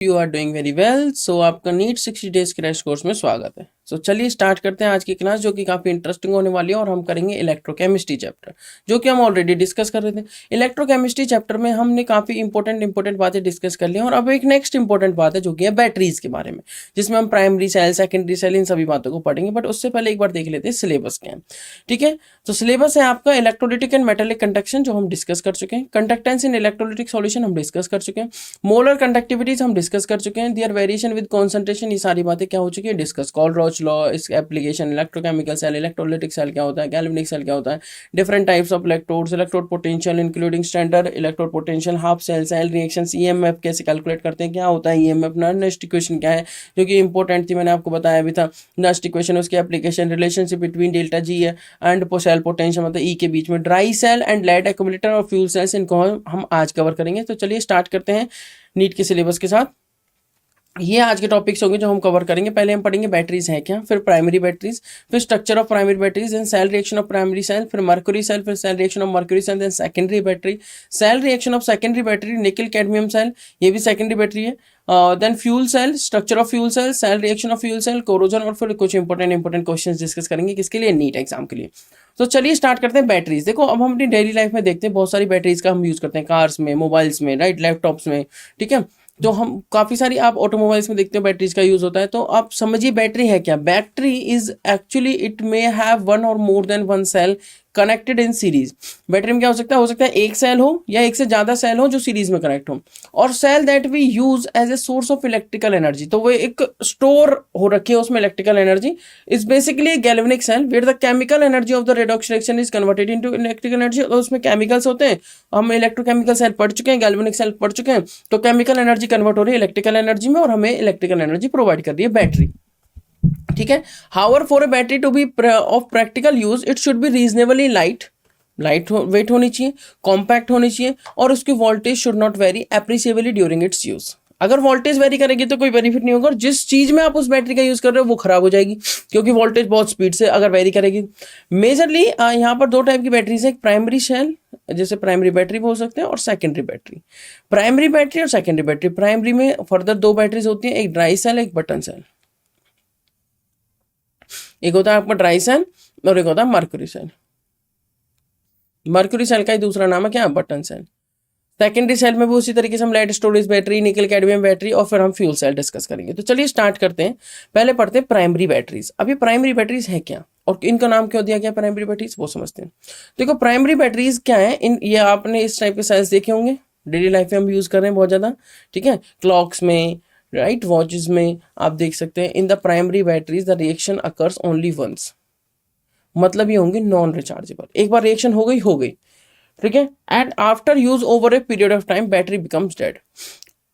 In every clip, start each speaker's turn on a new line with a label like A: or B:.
A: You are doing very well. So आपका NEET 60 days crash course में स्वागत है। सो चलिए स्टार्ट करते हैं आज की क्लास, जो कि काफ़ी इंटरेस्टिंग होने वाली है। और हम करेंगे इलेक्ट्रोकेमिस्ट्री चैप्टर, जो कि हम ऑलरेडी डिस्कस कर रहे थे। इलेक्ट्रोकेमिस्ट्री चैप्टर में हमने काफ़ी इंपॉर्टेंट बातें डिस्कस कर ली हैं। और अब एक नेक्स्ट इंपॉर्टेंट बात है, जो कि है बैटरीज के बारे में, जिसमें हम प्राइमरी सेल, सेकेंडरी सेल, इन सभी बातों को पढ़ेंगे। बट उससे पहले एक बार देख लेते हैं सिलेबस क्या है। ठीक है, तो सिलेबस है आपका इलेक्ट्रोलिटिक एंड मेटेलिक कंडक्शन, जो हम डिस्कस कर चुके हैं। कंडक्टेंस इन इलेक्ट्रोलिटिक सॉल्यूशन हम डिस्कस कर चुके हैं। मोलर कंडक्टिविटीज हम डिस्कस कर चुके हैं। दियर वेरिएशन विद कॉन्सेंट्रेशन, ये सारी बातें क्या हो चुकी है, डिस्कस। कॉलरॉच लॉ, इसके application, electrochemical cell, electrolytic cell क्या होता है, गैल्वेनिक सेल क्या होता है, different types of electrodes, electrode potential including standard electrode potential, half cell, cell reactions, EMF कैसे कैलकुलेट करते हैं, क्या होता है ईएमएफ, नस्ट इक्वेशन क्या है, जो कि इंपॉर्टेंट थी, मैंने आपको बताया भी था। नस्ट इक्वेशन, उसकी application, relationship between delta G and cell potential, मतलब ई के बीच में, dry cell and lead accumulator और फ्यूल सेल्स, इनको हम आज कवर करेंगे। तो चलिए स्टार्ट करते हैं नीट के सिलेबस के साथ। ये आज के टॉपिक्स होंगे जो हम कवर करेंगे। पहले हम पढ़ेंगे बैटरीज है क्या, फिर प्राइमरी बैटरीज, फिर structure of primary batteries, then cell reaction of primary cell, फिर मर्क्यूरी सेल, फिर cell reaction of mercury cell, then secondary battery, cell reaction of secondary battery, nickel cadmium cell, ये भी secondary battery है। Then fuel cell, structure of fuel cell, cell reaction of fuel cell, corrosion, और फिर कुछ important questions discuss करेंगे, किसके लिए, NEET exam के लिए। तो चलिए स्टार्ट करते हैं बैटरीज। देखो, अब हम अपनी डेली लाइफ में देखते हैं बहुत सारी बैटरीज का हम यूज करते हैं, कार्स में, मोबाइल्स में, राइट, लैपटॉप्स में। ठीक है, तो हम काफ़ी सारी आप ऑटोमोबाइल्स में देखते हो बैटरीज का यूज़ होता है। तो आप समझिए बैटरी है क्या। Battery is actually it may have one और more than one cell connected in series. Battery में क्या हो सकता है एक सेल हो या एक से ज़्यादा सेल हो जो सीरीज में कनेक्ट हो, और cell that we use as a source of electrical energy. तो वो एक स्टोर हो रखी है उसमें electrical energy. Is basically galvanic cell where the chemical energy of the redox reaction is converted into electrical energy. और उसमें केमिकल्स होते हैं, हम इलेक्ट्रोकेमिकल सेल पढ़ चुके हैं, गैल्वेनिक सेल पढ़ चुके हैं। तो केमिकल एनर्जी कन्वर्ट हो रही है इलेक्ट्रिकल एनर्जी में, और हमें इलेक्ट्रिकल एनर्जी प्रोवाइड कर रही है बैटरी। ठीक है, however for a battery to be of practical use it should be reasonably light weight होनी चाहिए, कॉम्पैक्ट होनी चाहिए, और उसकी voltage should not vary appreciably during its use. अगर वोल्टेज वेरी करेगी तो कोई बेनिफिट नहीं होगा, और जिस चीज में आप उस बैटरी का यूज कर रहे हो वो खराब हो जाएगी, क्योंकि वोल्टेज बहुत स्पीड से अगर वेरी करेगी। मेजरली यहाँ पर दो टाइप की बैटरीज है, प्राइमरी सेल, जैसे प्राइमरी बैटरी बोल सकते हैं, और सेकेंडरी बैटरी। प्राइमरी बैटरी और सेकेंडरी बैटरी, प्राइमरी में फर्दर दो बैटरीज होती हैं, एक ड्राई सेल, एक बटन सेल। एक होता है आपका ड्राई सेल और एक होता है मर्क्यूरी सेल। मर्क्यूरी सेल का ही दूसरा नाम है क्या, बटन सेल। सेकेंडरी सेल में भी उसी तरीके से हम lead storage battery, nickel cadmium battery, और फिर हम फ्यूल सेल डिस्कस करेंगे। तो चलिए स्टार्ट करते हैं। पहले पढ़ते हैं प्राइमरी बैटरीज। अभी प्राइमरी बैटरीज है क्या और इनका नाम क्यों दिया गया प्राइमरी बैटरीज, वो समझते हैं। देखो, प्राइमरी बैटरीज क्या है, ये आपने इस टाइप के सेल्स देखे होंगे, डेली लाइफ में हम यूज कर रहे हैं बहुत ज्यादा। ठीक है, क्लॉक्स में, राइट, वॉचेस में आप देख सकते हैं। In the primary batteries the reaction occurs only once, मतलब ये होंगे नॉन रिचार्जेबल। एक बार रिएक्शन हो गई। ठीक है, and after use over a period of time battery becomes dead.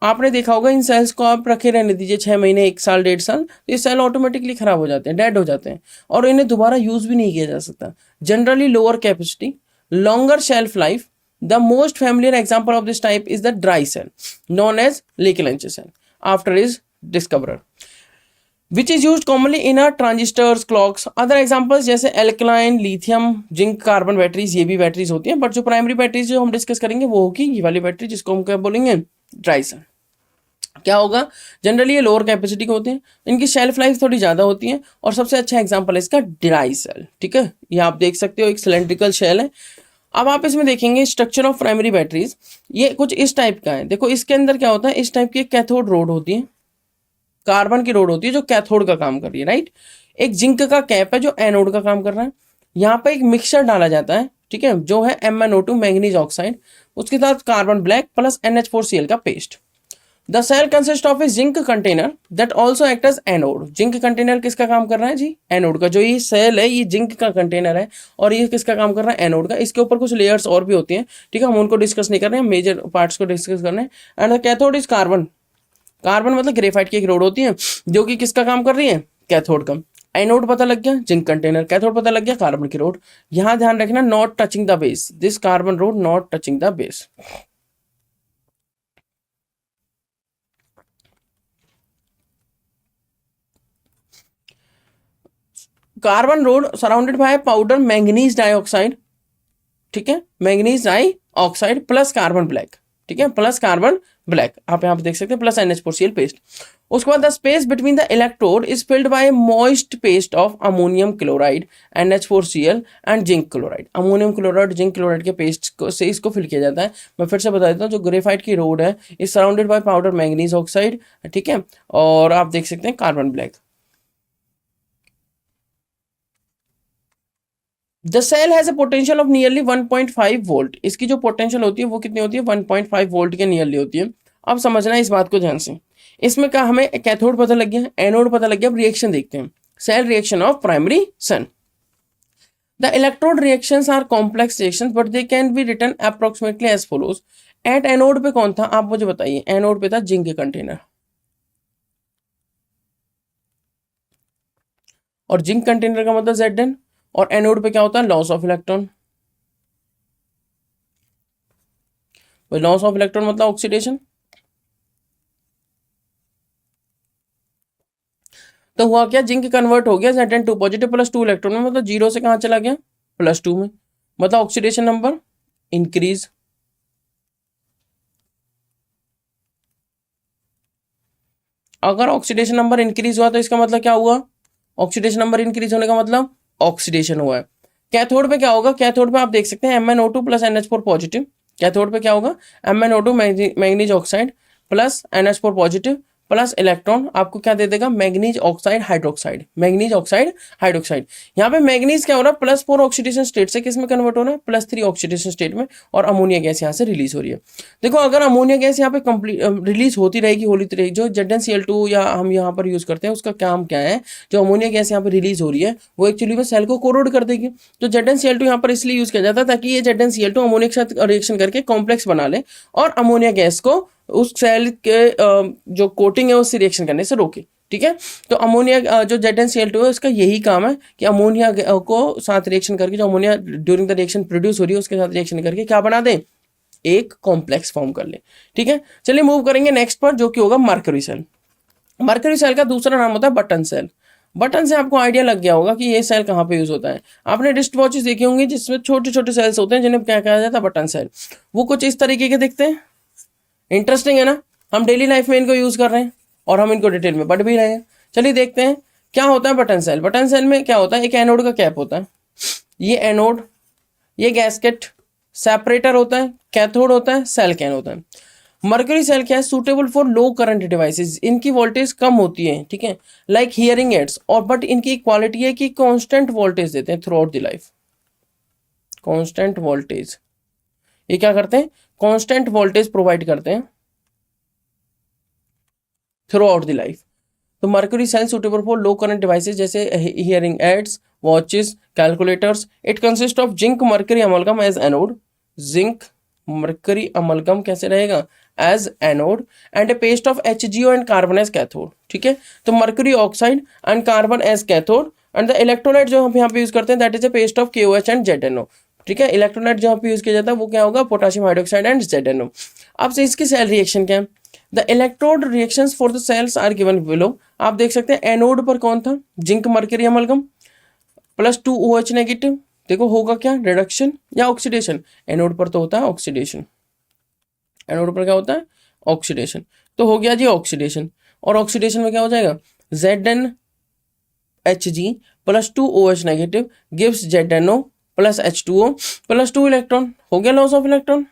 A: आपने देखा होगा इन सेल्स को आप रखे रहने दीजिए 6 महीने, 1 साल, 1.5 साल, तो ये सेल ऑटोमेटिकली खराब हो जाते हैं, डेड हो जाते हैं, और इन्हें दोबारा यूज भी नहीं किया जा सकता। Generally lower capacity, longer shelf life. The most familiar example of this type is the dry cell known as Leclanche cell after its discoverer, which is used commonly in our transistors, clocks. Other examples जैसे alkaline, lithium, zinc, carbon batteries, ये भी batteries होती हैं। But जो primary batteries जो हम discuss करेंगे वो होगी ये वाली बैटरी, जिसको हम क्या बोलेंगे, ड्राई सेल। क्या होगा, जनरली ये लोअर कैपेसिटी के होते हैं, इनकी शेल्फ लाइफ थोड़ी ज़्यादा होती है, और सबसे अच्छा एग्जाम्पल है इसका ड्राई सेल। ठीक है, ये आप देख सकते हो, एक सिलेंड्रिकल शेल है। अब आप इसमें देखेंगे स्ट्रक्चर ऑफ प्राइमरी बैटरीज, ये कुछ इस टाइप का है। देखो, इसके अंदर क्या होता है, इस टाइप की एक कैथोड रोड होती है, कार्बन की रोड होती है जो कैथोड का काम कर रही है, राइट। एक जिंक का कैप है जो एनोड का काम कर रहा है। यहाँ पे एक मिक्सचर डाला जाता है, ठीक है, जो है MnO2 मैंगनीज ऑक्साइड, उसके साथ कार्बन ब्लैक प्लस NH4Cl का paste. The cell consist of a zinc container that also act as anode. Zinc container किसका काम कर रहा है जी, एनोड का। जो ये सेल है ये जिंक का कंटेनर है, और ये किसका काम कर रहा है, एनोड का। इसके ऊपर कुछ लेयर्स और भी होती हैं, ठीक है, हम उनको डिस्कस नहीं कर रहे हैं, मेजर पार्ट्स को डिस्कस कर रहे हैं। And the cathode is carbon. Carbon मतलब ग्रेफाइट की एक रोड होती है जो कि किसका काम कर रही है, कैथोड का। एनोड पता लग गया, जिंक कंटेनर, कैथोड पता लग गया, कार्बन की रोड। यहां ध्यान रखना, not touching the base, this carbon road not touching the base. Carbon road surrounded by powder manganese dioxide, ठीक है, manganese dioxide plus carbon black, ठीक है, प्लस कार्बन ब्लैक, आप यहाँ पे देख सकते हैं, प्लस NH4Cl पेस्ट। उसके बाद the space between the electrode is filled by moist paste of ammonium chloride NH4Cl and zinc chloride. Ammonium chloride zinc chloride के पेस्ट को से इसको फिल किया जाता है। मैं फिर से बता देता हूँ, जो ग्रेफाइट की रोड है is surrounded by powder manganese oxide, ठीक है, और आप देख सकते हैं carbon black. The cell has a potential of nearly 1.5 volt. इसकी जो पोटेंशियल होती है वो कितनी होती है, 1.5 वोल्ट के नियरली होती है। अब समझना है इस बात को ध्यान से। इसमें क्या हमें कैथोड पता लग गया, एनोड पता लग गया। अब रिएक्शन देखते हैं, cell reaction of primary sun. The electrode reactions are complex reactions but they can be written approximately as follows. At anode पे कौन था, आप मुझे बताइए। एनोड पे था जिंक कंटेनर, और जिंक कंटेनर का मतलब Zn, और एनोड पे क्या होता है, loss of electron. Loss of electron मतलब ऑक्सीडेशन। तो हुआ क्या, जिंक कन्वर्ट हो गया Zn2 पॉजिटिव प्लस 2 इलेक्ट्रॉन में, मतलब जीरो से कहां चला गया, +2 में, मतलब ऑक्सीडेशन नंबर इंक्रीज। अगर ऑक्सीडेशन नंबर इंक्रीज हुआ तो इसका मतलब क्या हुआ, ऑक्सीडेशन नंबर इंक्रीज होने का मतलब ऑक्सीडेशन हुआ है। कैथोड पे क्या होगा, कैथोड पे आप देख सकते हैं MnO2 plus NH4 positive. Cathode पे क्या होगा, MnO2 manganese oxide plus NH4 positive plus electron, आपको क्या दे देगा, manganese oxide hydroxide, manganese oxide hydroxide. यहाँ पे मैग्नीज क्या हो रहा है, +4 ऑक्सीडेशन स्टेट से किस में कन्वर्ट हो रहा है, +3 ऑक्सीडेशन स्टेट में, और अमोनिया गैस यहाँ से रिलीज हो रही है। देखो अगर अमोनिया गैस यहाँ पे कंप्लीट रिलीज होती रहेगी, जो ZnCl2 या हम यहाँ पर यूज करते हैं उसका काम क्या है, जो अमोनिया गैस यहाँ पे रिलीज हो रही है वो एक्चुअली में सेल को कोरोड कर देगी। तो ZnCl2 यहाँ पर इसलिए यूज किया जाता है ताकि ये ZnCl2 अमोनिया के साथ रिएक्शन करके कॉम्प्लेक्स बना ले और अमोनिया गैस को उस सेल के जो कोटिंग है उससे रिएक्शन करने से रोके। ठीक है, तो अमोनिया जो ZnCl2 है उसका यही काम है कि अमोनिया को साथ रिएक्शन करके, जो ammonia during the reaction produce हो रही है उसके साथ रिएक्शन करके क्या बना दे, एक कॉम्प्लेक्स फॉर्म कर ले। ठीक है, चलिए मूव करेंगे नेक्स्ट पर, जो कि होगा मर्करी सेल। मर्करी सेल का दूसरा नाम होता है बटन सेल। बटन से आपको आइडिया लग गया होगा कि ये सेल कहाँ पे यूज होता है। आपने रिस्ट वॉचेस देखी होंगी जिसमें छोटे छोटे सेल्स होते हैं जिन्हें क्या कहा जाता है, बटन सेल। वो कुछ इस तरीके के दिखते हैं। इंटरेस्टिंग है ना, हम डेली लाइफ में इनको यूज कर रहे हैं और हम इनको डिटेल में पढ़ भी रहे हैं। चलिए देखते हैं क्या होता है बटन सेल। बटन सेल में क्या होता है, एक एनोड का कैप होता है, ये एनोड, ये गैस्केट, सेपरेटर होता है, कैथोड होता है, सेल कैन होता है। मर्करी सेल क्या है, suitable for low current devices. इनकी वोल्टेज कम होती है, ठीक है, लाइक हियरिंग एड्स, और बट इनकी क्वालिटी है कि कांस्टेंट वोल्टेज देते हैं throughout the life. Constant voltage, ये क्या करते हैं, कांस्टेंट वोल्टेज प्रोवाइड करते हैं थ्रू आउट द लाइफ। तो mercury cell suitable for low current devices जैसे hearing aids, watches, calculators. It consist of zinc mercury amalgam as anode, zinc mercury amalgam कैसे रहेगा, as anode, and a paste of HgO and carbon as cathode. ठीक है, तो mercury oxide and carbon as cathode, and the electrolyte जो हम यहाँ पे use करते हैं that is a paste of KOH and ZnO। ठीक है, इलेक्ट्रोलाइट जो यहाँ पे यूज किया जाता है वो क्या होगा, पोटेशियम हाइड्रोक्साइड एंड ZnO। अब से इसकी सेल रिएक्शन क्या है, the electrode reactions for the cells are given below. आप देख सकते हैं एनोड पर कौन था, zinc mercury amalgam +2 OH negative. देखो होगा क्या, रिडक्शन या ऑक्सीडेशन, एनोड पर तो होता है ऑक्सीडेशन, एनोड पर क्या होता है, ऑक्सीडेशन। तो हो गया जी ऑक्सीडेशन, और ऑक्सीडेशन में क्या हो जाएगा, ZnHg +2 OH negative gives ZnO plus H2O +2 electron. हो गया loss of electron.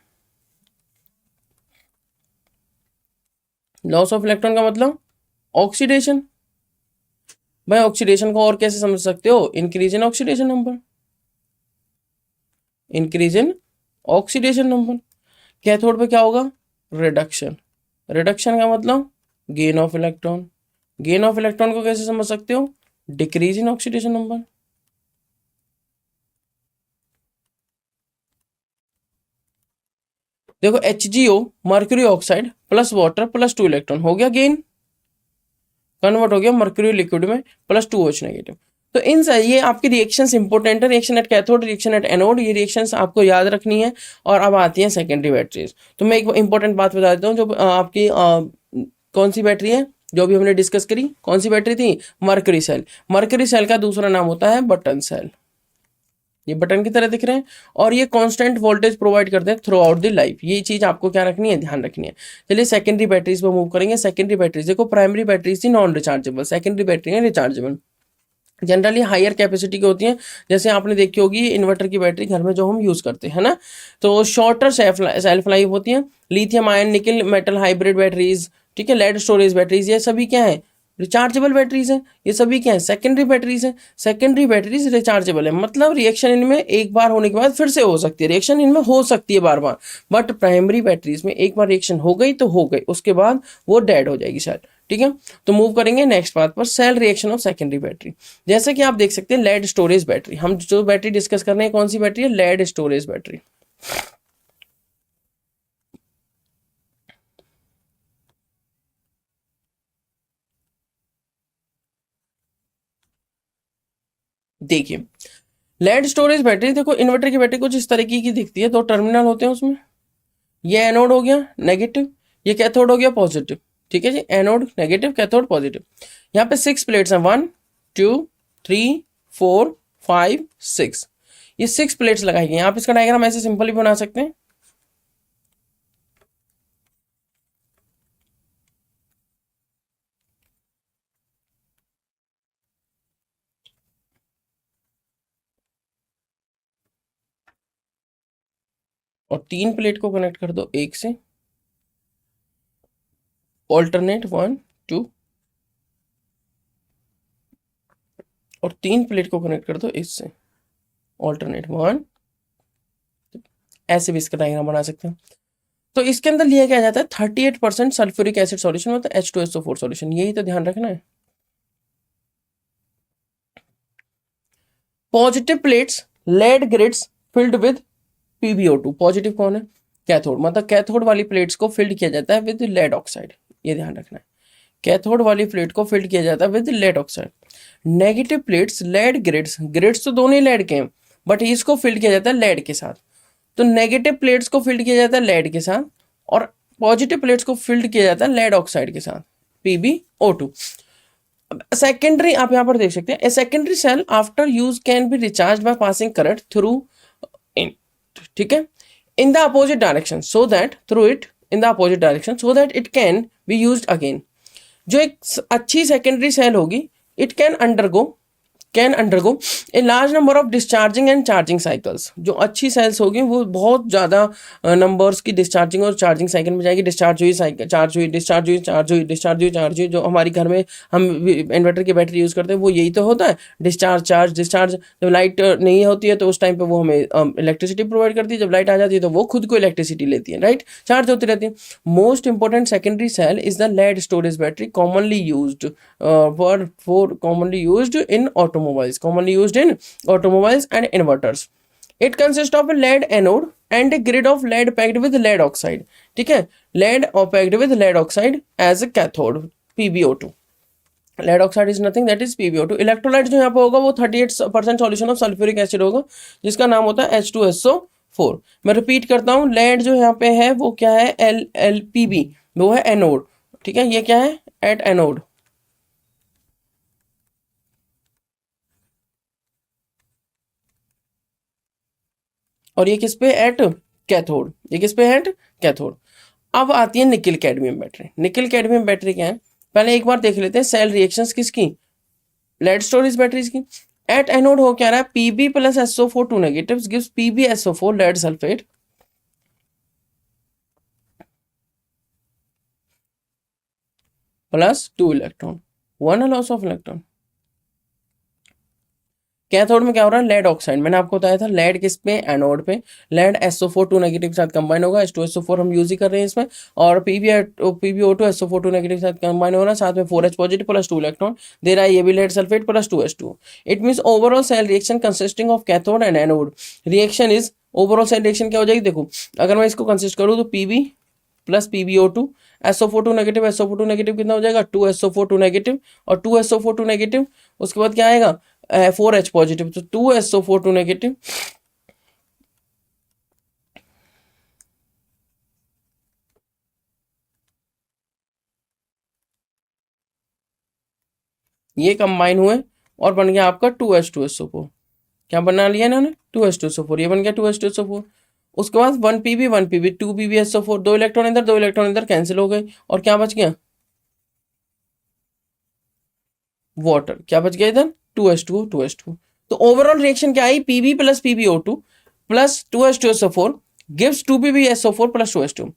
A: Loss of electron का मतलब ऑक्सीडेशन। भाई ऑक्सीडेशन को और कैसे समझ सकते हो, increase in oxidation number, increase in oxidation number. Cathode पे क्या होगा, रिडक्शन, रिडक्शन का मतलब gain of electron. Gain of electron को कैसे समझ सकते हो, डिक्रीज इन ऑक्सीडेशन नंबर। देखो HgO mercury oxide plus water +2 electron, हो गया गेन, कन्वर्ट हो गया मर्क्यूरी लिक्विड में +2 OH नेगेटिव। तो इन ये आपकी रिएक्शंस इंपॉर्टेंट है, reaction at cathode, reaction at anode, ये रिएक्शंस आपको याद रखनी है। और अब आती है सेकेंडरी बैटरीज। तो मैं एक इंपॉर्टेंट बात बता देता हूँ, जो आपकी कौन सी बैटरी है जो भी हमने डिस्कस करी, कौन सी बैटरी थी, मर्करी सेल। मर्करी सेल का दूसरा नाम होता है बटन सेल। ये बटन की तरह दिख रहे हैं और ये कांस्टेंट वोल्टेज प्रोवाइड करते हैं थ्रू आउट द लाइफ। ये चीज आपको क्या रखनी है, ध्यान रखनी है। चलिए सेकेंडरी बैटरीज पे मूव करेंगे। सेकेंडरी बैटरीज देखो, प्राइमरी बैटरीज थी नॉन रिचार्जेबल, सेकेंडरी बैटरी है रिचार्जेबल, जनरली हायर कैपेसिटी की होती हैं। जैसे आपने देखी होगी इन्वर्टर की बैटरी घर में जो हम यूज करते हैं ना, तो शॉर्टर सेल्फ लाइफ होती है। Lithium ion nickel metal hybrid batteries, ठीक है, लेड स्टोरेज बैटरीज, ये सभी क्या है, रिचार्जेबल बैटरीज हैं। ये सभी क्या है, सेकेंडरी बैटरीज हैं। सेकेंडरी बैटरीज रिचार्जेबल है, मतलब रिएक्शन इनमें एक बार होने के बाद फिर से हो सकती है, रिएक्शन इनमें हो सकती है बार बार। बट प्राइमरी बैटरीज में एक बार रिएक्शन हो गई तो हो गई, उसके बाद वो डेड हो जाएगी सेल, ठीक है। तो मूव करेंगे नेक्स्ट बात पर, cell reaction of secondary battery. जैसे कि आप देख सकते हैं लेड स्टोरेज बैटरी, हम जो बैटरी डिस्कस कर रहे हैं कौन सी बैटरी है, लेड स्टोरेज बैटरी। देखिए लेड स्टोरेज बैटरी, देखो इन्वर्टर की बैटरी कुछ इस तरीके की दिखती है, दो टर्मिनल होते हैं उसमें, ये एनोड हो गया नेगेटिव, ये कैथोड हो गया पॉजिटिव, ठीक है जी, एनोड नेगेटिव कैथोड पॉजिटिव। यहाँ पे 6 प्लेट्स हैं, 1 2 3 4 5 6, ये 6 प्लेट्स लगाई गई। आप इसका डायग्राम ऐसे सिंपली बना सकते हैं। और 3 प्लेट को कनेक्ट कर दो एक से, ऑल्टरनेट 1 2, और 3 प्लेट को कनेक्ट कर दो इससे, ऑल्टरनेट 1। ऐसे भी इसका डायग्राम बना सकते हैं। तो इसके अंदर लिया क्या जाता है, 38% सल्फ्यूरिक एसिड सॉल्यूशन, मतलब H2SO4 सॉल्यूशन, यही तो ध्यान रखना है। Positive plates lead grids filled with PbO2, positive कौन है, कैथोड, मतलब कैथोड वाली प्लेट्स को फिल्ड किया जाता है विद लेड ऑक्साइड, ये ध्यान रखना है। कैथोड वाली प्लेट को फिल्ड किया जाता है with lead oxide. Negative plates lead grids, grids तो दोनों ही लेड के हैं, बट इसको फिल्ड किया जाता है लेड के साथ। तो नेगेटिव प्लेट्स को फिल्ड किया जाता है लेड के साथ, और पॉजिटिव प्लेट्स को फिल्ड किया जाता है लेड ऑक्साइड के साथ, PbO2। सेकेंडरी आप यहां पर देख सकते हैं, a secondary cell after use can be recharge by passing current through in, ठीक है, in the opposite direction so that through it in the opposite direction so that it can be used again. जो एक अच्छी secondary cell होगी, it can undergo a large number of discharging and charging cycles. जो अच्छी sales होगी वो बहुत ज़्यादा नंबर्स की डिस्चार्जिंग और चार्जिंग साइकिल में जाएगी। डिस्चार्ज हुई साइकिल, चार्ज हुई, डिस्चार्ज हुई, चार्ज हुई, डिस्चार्ज हुई, चार्ज हुई। जो हमारी घर में हम इन्वर्टर की बैटरी यूज़ करते हैं वो यही तो होता है, डिस्चार्ज चार्ज डिस्चार्ज। जब लाइट नहीं होती है तो उस टाइम पे वो हमें इलेक्ट्रिसिटी प्रोवाइड करती है, जब लाइट आ जाती है तो वो खुद को इलेक्ट्रिसिटी लेती है, राइट, चार्ज होती रहती है। Most important secondary cell is the lead storage battery, commonly used commonly used in automobiles and inverters. It consists of a lead anode and a grid of lead packed with lead oxide, ठीक है, lead or packed with lead oxide as a cathode, PbO2। lead oxide is nothing, that is PbO2। Electrolyte जो यहाँ पे होगा वो 38% solution of sulphuric acid होगा, जिसका नाम होता है H2SO4। मैं रिपीट करता हूँ, लेड जो यहाँ पे है वो क्या है, LLPb, वो है एनोड, ठीक है, ये क्या है, एट एनोड। और ये किस पे, एट कैथोड, ये किस पे है, एट कैथोड। अब आती है nickel cadmium battery. Nickel cadmium battery क्या है, पहले एक बार देख लेते हैं सेल रिएक्शंस किसकी, लेड स्टोरेज बैटरीज की। एट एनोड हो क्या रहा है, Pb प्लस SO4 2 नेगेटिव gives PbSO4 lead sulphate plus 2 electron, 1 loss of electron. Cathode में क्या हो रहा है, लेड ऑक्साइड, मैंने आपको बताया था लेड किस पे, एनोड पे, लेड SO4 2 नेगेटिव के साथ कंबाइन होगा, H2SO4 हम यूज ही कर रहे हैं इसमें, और PbO2 SO4 2 नेगेटिव के साथ कंबाइन हो रहा है, साथ में 4H पॉजिटिव प्लस 2 इलेक्ट्रॉन दे रहा है, ये भी lead sulphate plus 2H2। It means overall cell reaction consisting of cathode and anode reaction is, overall cell reaction क्या हो जाएगी, देखो अगर मैं इसको कंसिस्ट करूँ तो Pb plus PbO2 SO4 2 negative, SO4 2 negative कितना हो जाएगा, 2SO4 2 नेगेटिव, और 2SO4 2 नेगेटिव, उसके बाद क्या आएगा 4H पॉजिटिव, तो 2SO4 2 नेगेटिव। ये कंबाइन हुए और बन गया आपका 2H2SO4, क्या बना लिया इन्होंने 2s2so4, ये बन गया 2s2so4। उसके बाद 1pb 1pb 2pbso4, 2 इलेक्ट्रॉन इधर कैंसिल हो गए और क्या बच गया वाटर, क्या बच गया इधर 2s2o 2s2। तो ओवरऑल रिएक्शन क्या आई pb plus pbO2 plus 2s2so4 gives 2pbso4 plus 2s2।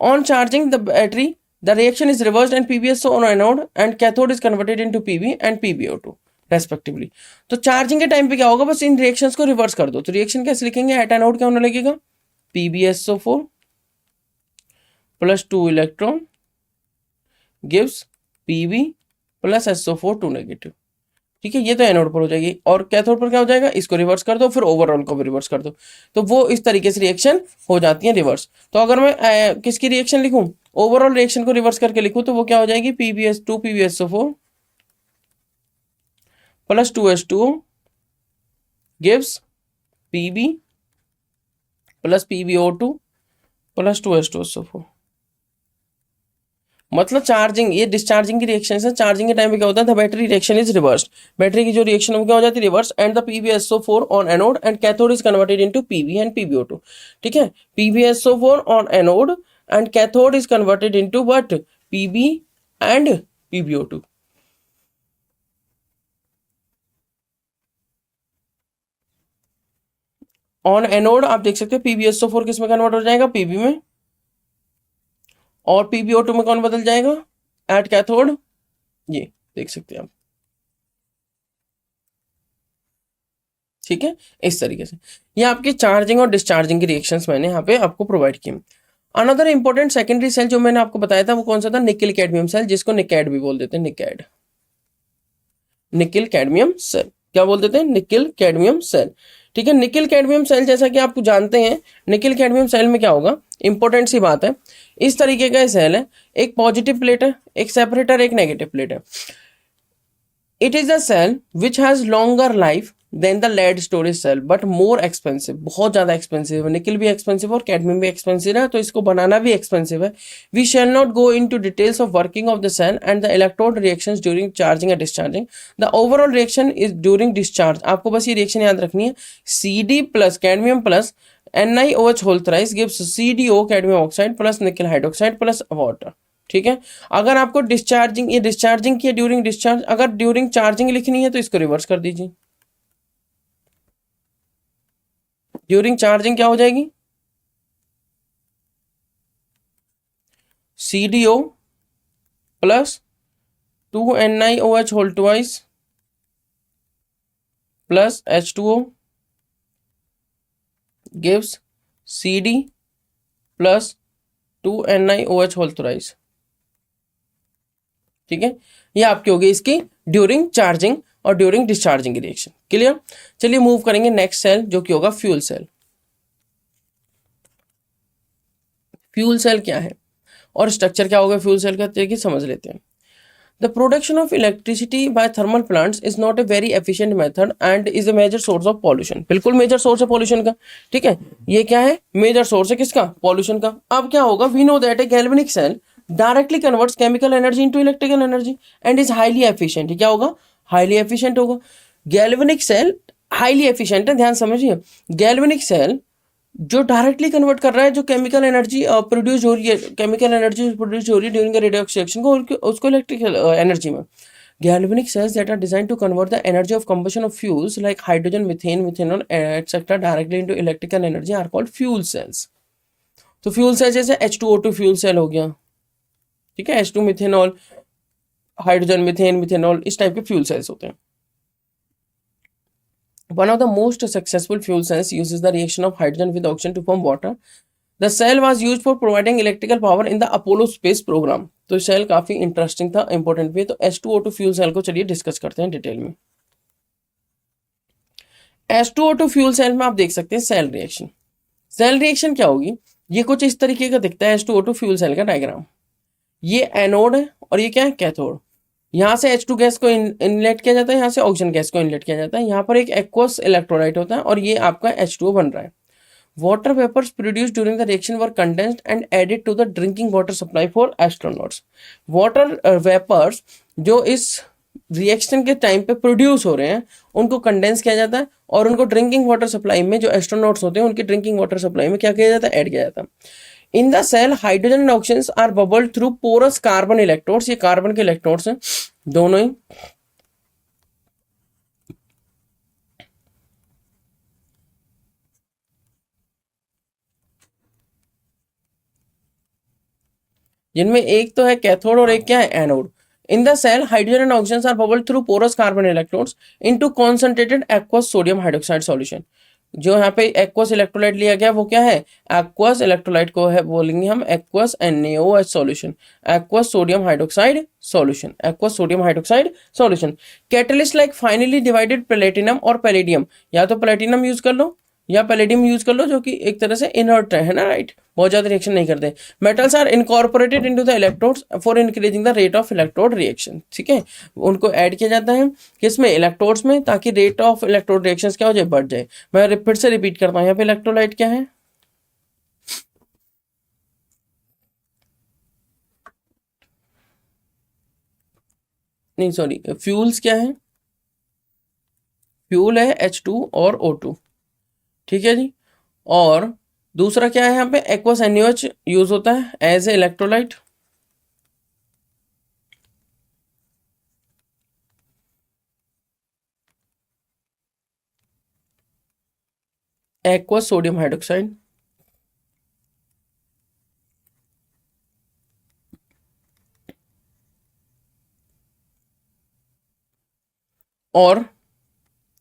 A: On charging the battery the reaction is reversed and pbso on anode and cathode is converted into pb and pbO2 respectively. तो charging के time पे क्या होगा, बस इन reactions को reverse कर दो। तो रिएक्शन कैसे लिखेंगे, एट एनोड क्या होने लगेगा pbso4 plus 2 electron gives pb plus SO4 2 negative. ठीक है, ये तो एनोड पर हो जाएगी और कैथोड पर क्या हो जाएगा, इसको रिवर्स कर दो फिर ओवरऑल को भी रिवर्स कर दो, तो वो इस तरीके से रिएक्शन हो जाती है रिवर्स। तो अगर मैं किसकी रिएक्शन लिखूं, ओवरऑल रिएक्शन को रिवर्स करके लिखूं तो वो क्या हो जाएगी pbs2 plus 2s2 gives pb plus pbO2 plus 2s2so4। मतलब चार्जिंग, ये डिस्चार्जिंग की रिएक्शन है। चार्जिंग के टाइम पे क्या होता है, the battery reaction is reversed, battery की जो रिएक्शन है क्या हो जाती है reverse, and the pbso4 on anode and cathode is converted into pb and pbO2। ठीक है, pbso4 on anode and cathode is converted into what pb and pbO2। On anode आप देख सकते हो pbso4 किस में कन्वर्ट हो जाएगा pb में, और pbO2 में कौन बदल जाएगा एट कैथोड, ये देख सकते हैं आप। ठीक है, इस तरीके से ये आपकी चार्जिंग और डिस्चार्जिंग की रिएक्शंस मैंने यहाँ पे आपको प्रोवाइड की। अनदर इंपॉर्टेंट सेकेंडरी सेल जो मैंने आपको बताया था वो कौन सा था, निकिल कैडमियम सेल, जिसको निकैड भी बोल देते हैं, निकैड, निकिल कैडमियम सेल, क्या बोल देते हैं निकिल कैडमियम सेल। ठीक है, निकिल कैडमियम सेल जैसा कि आप जानते हैं, निकिल कैडमियम सेल में क्या होगा, इंपॉर्टेंट सी बात है, इस तरीके का सेल है, एक पॉजिटिव प्लेट है, एक सेपरेटर, एक नेगेटिव प्लेट है। It is a cell which has longer life than the lead storage cell but more expensive, बहुत ज्यादा एक्सपेंसिव है, निकिल भी एक्सपेंसिव और कैडमियम भी एक्सपेंसिव है, तो इसको बनाना भी एक्सपेंसिव है। We shall not go into details of working of the cell and the electrode reactions during charging and discharging. The overall reaction is during discharge, आपको बस ये रिएक्शन याद रखनी है, CD plus cadmium plus NiOH whole thrice gives CDO cadmium oxide plus nickel hydroxide plus water. ठीक है, अगर आपको डिस्चार्जिंग, ये डिस्चार्जिंग की है ड्यूरिंग डिस्चार्ज, अगर ड्यूरिंग चार्जिंग लिखनी है तो इसको रिवर्स कर दीजिए, ड्यूरिंग चार्जिंग क्या हो जाएगी CDO plus 2 NiOH whole twice plus H2O gives CD plus 2 NiOH whole thrice. ठीक है, ये आपकी होगी इसकी ड्यूरिंग चार्जिंग और ड्यूरिंग डिस्चार्जिंग की रिएक्शन। क्लियर, चलिए मूव करेंगे नेक्स्ट सेल जो कि होगा फ्यूल सेल। फ्यूल सेल क्या है और स्ट्रक्चर क्या होगा फ्यूल सेल का, देखिए समझ लेते हैं। The production of electricity by thermal plants is not a very efficient method and is a major source of pollution, बिल्कुल मेजर सोर्स है पॉल्यूशन का। ठीक है, ये क्या है, मेजर सोर्स है किसका, पॉल्यूशन का। अब क्या होगा, we know that a galvanic cell directly converts chemical energy into electrical energy and is highly efficient. क्या होगा, हाईली एफिशिएंट होगा। गैल्वेनिक सेल हाईली एफिशिएंट है, ध्यान समझिए, गैल्वेनिक सेल जो डायरेक्टली कन्वर्ट कर रहा है, जो केमिकल एनर्जी प्रोड्यूस हो रही है, केमिकल एनर्जी प्रोड्यूस हो रही है ड्यूरिंग रेडॉक्स रिएक्शन को, उसको इलेक्ट्रिकल एनर्जी में। Galvanic cells that are designed to convert the energy of combustion of fuels like hydrogen, methane, methanol, etc. directly into electrical energy are called fuel cells. तो fuel cell जैसे H2O2 fuel cell हो गया, ठीक है, H2 methanol, hydrogen, methane, methanol, इस type के fuel cells होते हैं। One of the most successful fuel cells uses the reaction of hydrogen with oxygen to form water. The cell was used for providing electrical power in the Apollo space program. तो cell काफी interesting था, important भी है। तो H2O2 fuel cell को चलिए discuss करते हैं डिटेल में। H2O2 फ्यूल सेल में आप देख सकते हैं सेल रिएक्शन। सेल रिएक्शन क्या होगी, ये कुछ इस तरीके का दिखता है H2O2 फ्यूल सेल का डायग्राम। ये एनोड है और ये क्या है, कैथोड। यहाँ से H2 गैस को इनलेट किया जाता है, यहाँ से ऑक्सीजन गैस को इनलेट किया जाता है। यहाँ पर एक एक्वस इलेक्ट्रोलाइट होता है और ये आपका H2O बन रहा है। Water vapors produced during the reaction were condensed and added to the drinking water supply for astronauts. Water vapors जो इस रिएक्शन के टाइम पे प्रोड्यूस हो रहे हैं उनको कंडेंस किया जाता है और उनको ड्रिंकिंग वाटर सप्लाई में, जो एस्ट्रोनॉट्स होते हैं उनकी ड्रिंकिंग वाटर सप्लाई में क्या किया जाता है, ऐड किया जाता है। In the cell hydrogen and oxygen are bubbled through porous carbon electrodes, ये कार्बन के इलेक्ट्रोड्स हैं दोनों ही, जिनमें एक तो है कैथोड और एक क्या है, anode. In the cell hydrogen and oxygen are bubbled through porous carbon electrodes into concentrated aqueous sodium hydroxide solution. जो यहाँ पे एक्वस इलेक्ट्रोलाइट लिया गया वो क्या है, एक्वस इलेक्ट्रोलाइट को है बोलेंगे हम aqueous NaOH solution, aqueous sodium hydroxide solution, aqueous sodium hydroxide solution. Catalyst like finely divided platinum और पैलेडियम, या तो प्लेटिनम यूज कर लो या पैलेडियम यूज कर लो, जो कि एक तरह से इनर्ट है ना, राइट, बहुत ज्यादा रिएक्शन नहीं करते। Metals are incorporated into the electrodes for increasing the rate of electrode reaction, ठीक है, उनको ऐड किया जाता है किसमें, इलेक्ट्रोड्स में, ताकि रेट ऑफ इलेक्ट्रोड रिएक्शंस क्या हो जाए, बढ़ जाए। मैं फिर से रिपीट करता हूँ, यहाँ पे इलेक्ट्रोलाइट क्या है, नहीं सॉरी, फ्यूल्स क्या है, फ्यूल है H2 और O2, ठीक है जी। और दूसरा क्या है, यहाँ पे एक्वस NaOH यूज होता है as a electrolyte, aqueous sodium hydroxide, और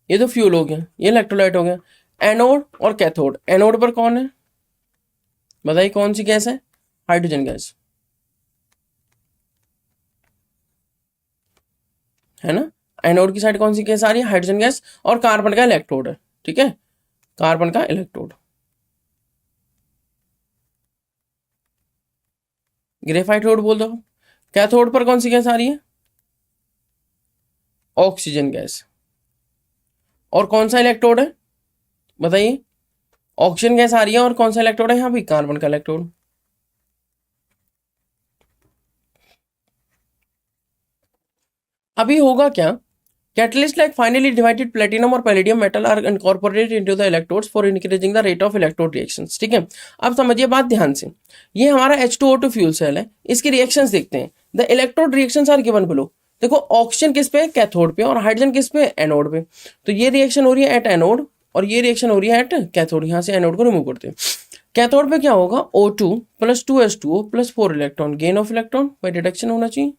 A: ये तो फ्यूल हो गया, ये इलेक्ट्रोलाइट हो गया। एनोड और कैथोड, एनोड पर कौन है बताइए, कौन सी गैस है, हाइड्रोजन गैस है ना। एनोड की साइड कौन सी गैस आ रही है, हाइड्रोजन गैस, और कार्बन का इलेक्ट्रोड है, ठीक है, कार्बन का इलेक्ट्रोड। ग्रेफाइट रोड बोल दो। कैथोड पर कौन सी गैस आ रही है, ऑक्सीजन गैस। और कौन सा इलेक्ट्रोड है बताइए, ऑक्सीजन गैस आ रही है, और कौन सा इलेक्ट्रोड है यहाँ भी, कार्बन का इलेक्ट्रोड। अभी होगा क्या, catalyst like finely divided platinum और palladium metal are incorporated into the electrodes for increasing the rate of electrode reactions, ठीक है। अब समझिए बात ध्यान से, ये हमारा H2O2 फ्यूल सेल है, इसकी रिएक्शंस देखते हैं। The electrode reactions are given below. देखो ऑक्सीजन किस पे, कैथोड पे, और हाइड्रोजन किस पे, एनोड पे। तो ये रिएक्शन हो रही है एट एनोड और ये रिएक्शन हो रही है एट कैथोड। यहाँ से एनोड को रिमूव करते हैं। कैथोड पे क्या होगा, O2 plus 2H2O plus 4 electron, gain of electron by deduction होना चाहिए।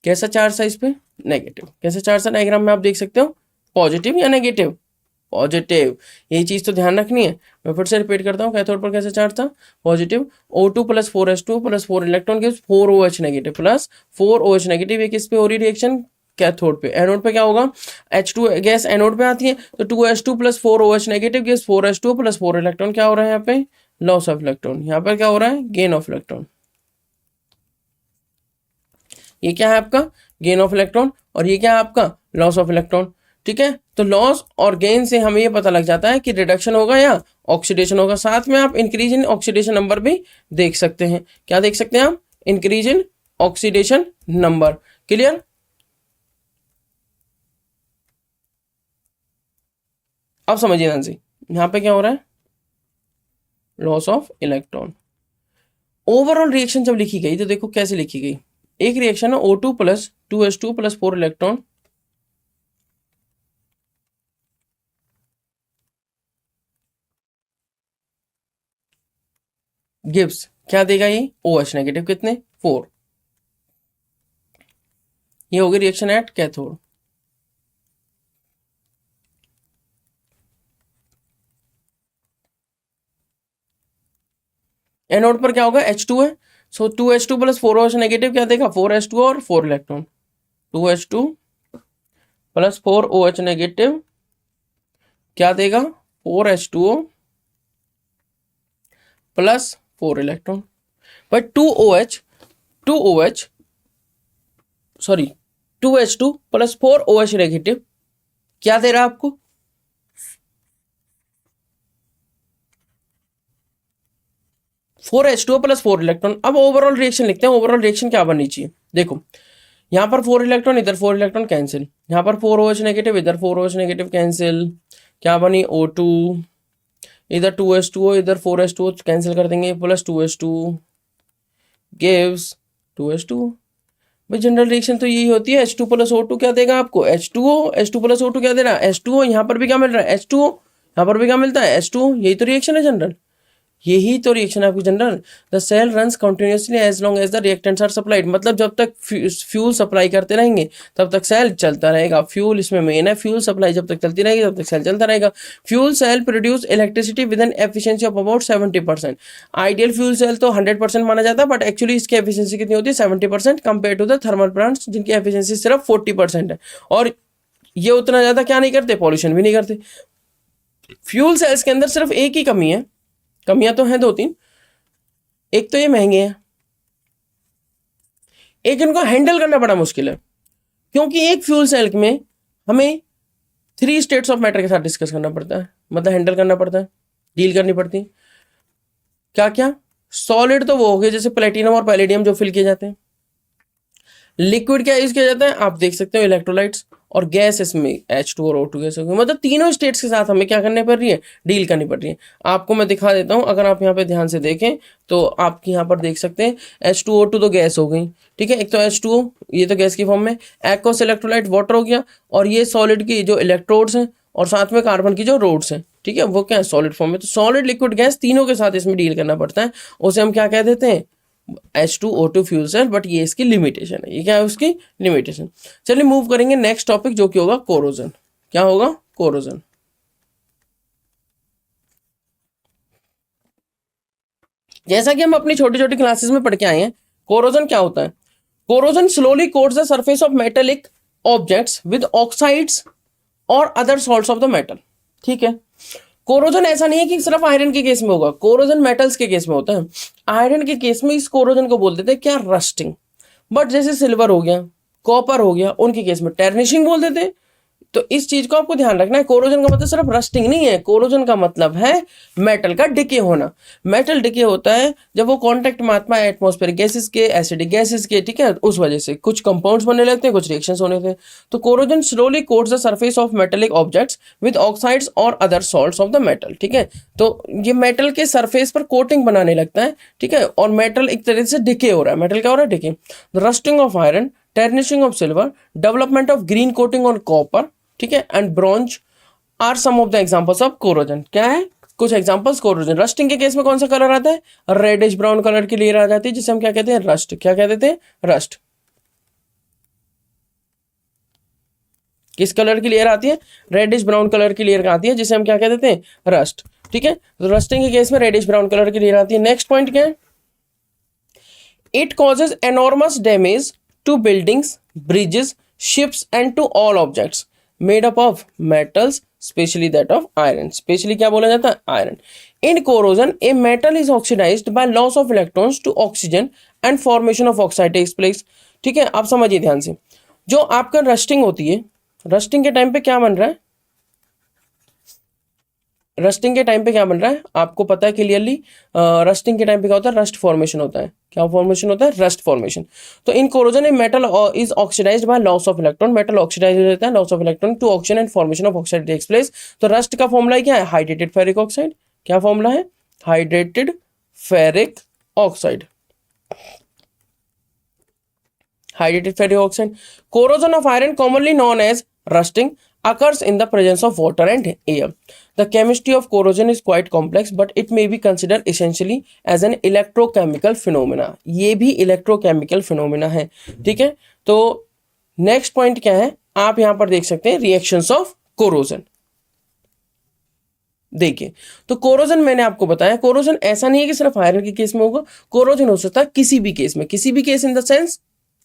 A: कैसा चार्ज था इस पे, नेगेटिव। कैसा चार्ज था डायग्राम में आप देख सकते हो, पॉजिटिव या नेगेटिव, पॉजिटिव। यही चीज तो ध्यान रखनी है। मैं फिर से रिपीट करता हूँ, कैथोड पर कैसा चार्ज था, positive. O2 plus 4H2 plus 4 electron gives 4OH negative plus 4OH negative. ये किस पे हो रही रिएक्शन, कैथोड पे। एनोड पे क्या होगा, H2 गैस एनोड पे आती है, तो 2H2 plus 4OH negative gives 4H2 plus 4 electron. क्या हो रहा है यहाँ पे, लॉस ऑफ इलेक्ट्रॉन। यहाँ पर क्या हो रहा है, गेन ऑफ इलेक्ट्रॉन। ये क्या है आपका, गेन ऑफ इलेक्ट्रॉन, और ये क्या है आपका, लॉस ऑफ इलेक्ट्रॉन, ठीक है। तो लॉस और गेन से हमें ये पता लग जाता है कि रिडक्शन होगा या ऑक्सीडेशन होगा। साथ में आप इंक्रीज इन ऑक्सीडेशन नंबर भी देख सकते हैं। क्या देख सकते हैं आप, increase in oxidation number. Clear. अब समझिए ध्यान से, यहाँ पे क्या हो रहा है, loss of electron. Overall reaction जब लिखी गई तो देखो कैसे लिखी गई। एक रिएक्शन है O2 plus 2H2 plus 4 electron gives, क्या देगा ये, OH नेगेटिव कितने, 4। ये होगी रिएक्शन एट कैथोड। एनोड पर क्या होगा, H2 है, सो 2H2 प्लस 4OH नेगेटिव क्या देगा, 4H2 और 4 electron. 2H2 plus 4OH negative क्या देगा, 4H2O plus 4 electron. But 2OH sorry 2H2 plus 4OH negative क्या दे रहा है आपको, 4H2O प्लस 4 इलेक्ट्रॉन। अब ओवरऑल रिएक्शन लिखते हैं, ओवरऑल रिएक्शन क्या बननी चाहिए। देखो यहाँ पर 4 इलेक्ट्रॉन, इधर 4 इलेक्ट्रॉन कैंसिल, यहाँ पर 4OH नेगेटिव, इधर 4OH नेगेटिव कैंसिल, क्या बनी O2, इधर 2H2O, इधर 4H2O कैंसिल कर देंगे, प्लस 2H2 गिव्स 2H2। भाई जनरल रिएक्शन तो यही होती है, H2 प्लस O2 क्या देगा आपको, H2O, H2 प्लस O2 क्या दे रहा है, H2O। यहाँ पर भी क्या मिल रहा है, H2O, यहाँ पर भी क्या मिलता है, H2O। यही तो रिएक्शन है जनरल, यही तो रिएक्शन है आपकी general. The cell runs continuously as long as the reactants are supplied, मतलब जब तक फ्यूल सप्लाई करते रहेंगे तब तक सेल चलता रहेगा। फ्यूल इसमें मेन है, फ्यूल सप्लाई जब तक चलती रहेगी तब तक सेल चलता रहेगा। Fuel cell produce electricity with an efficiency of about 70%। Ideal fuel cell तो 100% माना जाता है, बट एक्चुअली इसकी एफिशिएंसी कितनी होती है, 70%, compare to the thermal plants जिनकी एफिशिएंसी सिर्फ 40% है। और ये उतना ज़्यादा क्या नहीं करते, पॉल्यूशन भी नहीं करते। फ्यूल सेल्स के अंदर सिर्फ एक ही कमी है, कमियां तो हैं 2-3, एक तो ये महंगे हैं, एक इनको हैंडल करना बड़ा मुश्किल है, क्योंकि एक फ्यूल सेल में हमें 3 स्टेट्स ऑफ मैटर के साथ डिस्कस करना पड़ता है, मतलब हैंडल करना पड़ता है, डील करनी पड़ती है। क्या क्या, सॉलिड तो वो हो गए जैसे प्लेटिनम और पैलेडियम जो फिल किए जाते हैं। लिक्विड क्या यूज किया जाता है, आप देख सकते हो इलेक्ट्रोलाइट्स, और गैस इसमें H2 और O2 गैस होगी। मतलब तीनों स्टेट्स के साथ हमें क्या करनी पड़ रही है, डील करनी पड़ रही है। आपको मैं दिखा देता हूँ, अगर आप यहाँ पे ध्यान से देखें तो आप यहाँ पर देख सकते हैं H2O2 तो गैस हो गई, ठीक है, एक तो H2O ये तो गैस की फॉर्म में, एक्वस इलेक्ट्रोलाइट वाटर हो गया, और ये सॉलिड की जो इलेक्ट्रोड्स हैं और साथ में कार्बन की जो रोड्स हैं, ठीक है, वो क्या है, सॉलिड फॉर्म में। तो सॉलिड लिक्विड गैस तीनों के साथ इसमें डील करना पड़ता है, उसे हम क्या कह देते हैं, H2O2 फ्यूल सेल। बट ये इसकी लिमिटेशन है, ये क्या है उसकी लिमिटेशन। चलिए मूव करेंगे नेक्स्ट टॉपिक जो कि होगा कोरोजन। क्या होगा, कोरोजन। जैसा कि हम अपनी छोटी छोटी क्लासेस में पढ़ के आए हैं, कोरोजन क्या होता है। Corrosion slowly coats the surface of metallic objects with oxides और other salts of the metal, ठीक है। कोरोजन ऐसा नहीं है कि सिर्फ आयरन के केस में होगा, कोरोजन मेटल्स के केस में होता है। आयरन के केस में इस कोरोजन को बोल देते हैं क्या, रस्टिंग। बट जैसे सिल्वर हो गया, कॉपर हो गया, उनके केस में टेर्निशिंग बोल देते हैं। तो इस चीज को आपको ध्यान रखना है, कोरोजन का मतलब सिर्फ रस्टिंग नहीं है, कोरोजन का मतलब है मेटल का डिके होना। मेटल डिके होता है जब वो कांटेक्ट में आता है एटमॉस्फेरिक गैसेस के, एसिडिक गैसेस के, ठीक है, उस वजह से कुछ कंपाउंड्स बनने लगते हैं, कुछ रिएक्शंस होने लगते हैं। तो corrosion slowly coats the surface of metallic objects with oxides और other salts of the metal, ठीक है। तो ये मेटल के सरफेस पर कोटिंग बनाने लगता है, ठीक है, और मेटल एक तरह से डिके हो रहा है। मेटल क्या हो रहा है, decay. Rusting of iron, tarnishing of silver, development of green coating on copper, ठीक है, and bronze are some of the examples of corrosion. क्या है, कुछ एग्जांपल्स कोरोजन। रस्टिंग के केस में कौन सा कलर आता है, रेडिश ब्राउन कलर की लेयर आ जाती है, जिसे हम क्या कहते हैं, रस्ट। क्या कह देते हैं, रस्ट। किस कलर की लेयर आती है, रेडिश ब्राउन कलर की लेयर आती है, जिसे हम क्या कह देते हैं, रस्ट, ठीक है। तो रस्टिंग के केस में रेडिश ब्राउन कलर की लेयर आती है। नेक्स्ट पॉइंट क्या है, it causes enormous damage to buildings, bridges, ships and to all objects made up of metals, specially that of iron. Specially क्या बोला जाता है, iron. In corrosion a metal is oxidised by loss of electrons to oxygen and formation of oxide takes place, ठीक है। आप समझिए ध्यान से, जो आपका रस्टिंग होती है, रस्टिंग के टाइम पे क्या बन रहा है, रस्टिंग के टाइम पे क्या बन रहा है आपको पता है क्लियरली। रस्टिंग के टाइम पे क्या होता है, रस्ट फॉर्मेशन होता है। क्या फॉर्मेशन होता है, रस्ट फॉर्मेशन। तो in corrosion a metal is oxidised by loss of electron, metal oxidise हो जाता है loss of electron to oxygen and formation of oxide takes place. तो रस्ट का फॉर्मूला क्या है, हाइड्रेटेड फेरिक ऑक्साइड। क्या फॉर्मूला है, hydrated ferric oxide, hydrated ferric oxide. Corrosion of iron commonly known as rusting occurs in the presence of water and air. The chemistry of corrosion is quite complex, but it may be considered essentially as an electrochemical phenomena. ये भी electrochemical phenomena है, ठीक है। तो next point क्या है, आप यहां पर देख सकते हैं रिएक्शंस ऑफ कोरोजन। देखिए, तो कोरोजन मैंने आपको बताया, कोरोजन ऐसा नहीं है कि सिर्फ आयरन के केस में होगा, कोरोजन हो सकता है किसी भी केस में, किसी भी केस इन द सेंस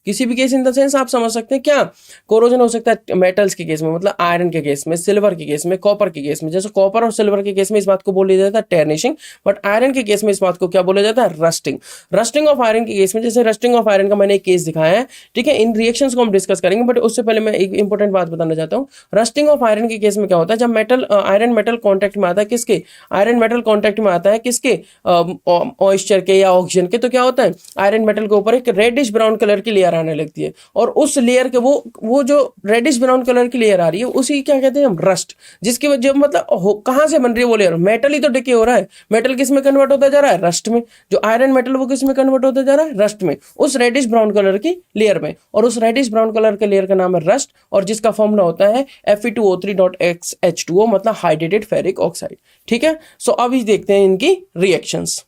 A: किसी भी केस इन द सेंस आप समझ सकते हैं क्या, कोरोजन हो सकता है मेटल्स के केस में, मतलब आयरन के केस में, सिल्वर के केस में, कॉपर के केस में। जैसे कॉपर और सिल्वर के केस में इस बात को बोला जाता है टर्निशिंग, बट आयरन के केस में इस बात को क्या बोला जाता है, रस्टिंग। रस्टिंग ऑफ आयरन के केस में, जैसे रस्टिंग ऑफ आयरन का मैंने एक केस दिखाया है, ठीक है। इन रिएक्शंस को हम डिस्कस करेंगे, बट उससे पहले मैं एक इंपॉर्टेंट बात बताना चाहता हूँ। रस्टिंग ऑफ आयरन के केस में क्या होता है, जब मेटल आयरन मेटल कॉन्टैक्ट में आता है, किसके, आयरन मेटल कॉन्टैक्ट में आता है किसके, मॉइस्चर के या ऑक्सीजन के, तो क्या होता है, आयरन मेटल के ऊपर एक रेडिश ब्राउन कलर की लेयर आने लगती है, और उस लेयर के वो जो रेडिश ब्राउन कलर की लेयर आ रही है उसी क्या कहते हैं हम, रस्ट। जिसकी वजह मतलब कहां से बन रही है वो लेयर, मेटल ही तो डिके हो रहा है, मेटल किस में कन्वर्ट होता जा रहा है, रस्ट में। जो आयरन मेटल वो किस में कन्वर्ट होता जा रहा है, रस्ट में, उस रेडिश ब्राउन कलर की लेयर में। और उस रेडिश ब्राउन कलर के लेयर का नाम है रस्ट, और जिसका फॉर्मूला होता है Fe2O3.H2O, मतलब हाइड्रेटेड फेरिक ऑक्साइड। ठीक है, सो अभी देखते हैं इनकी रिएक्शंस।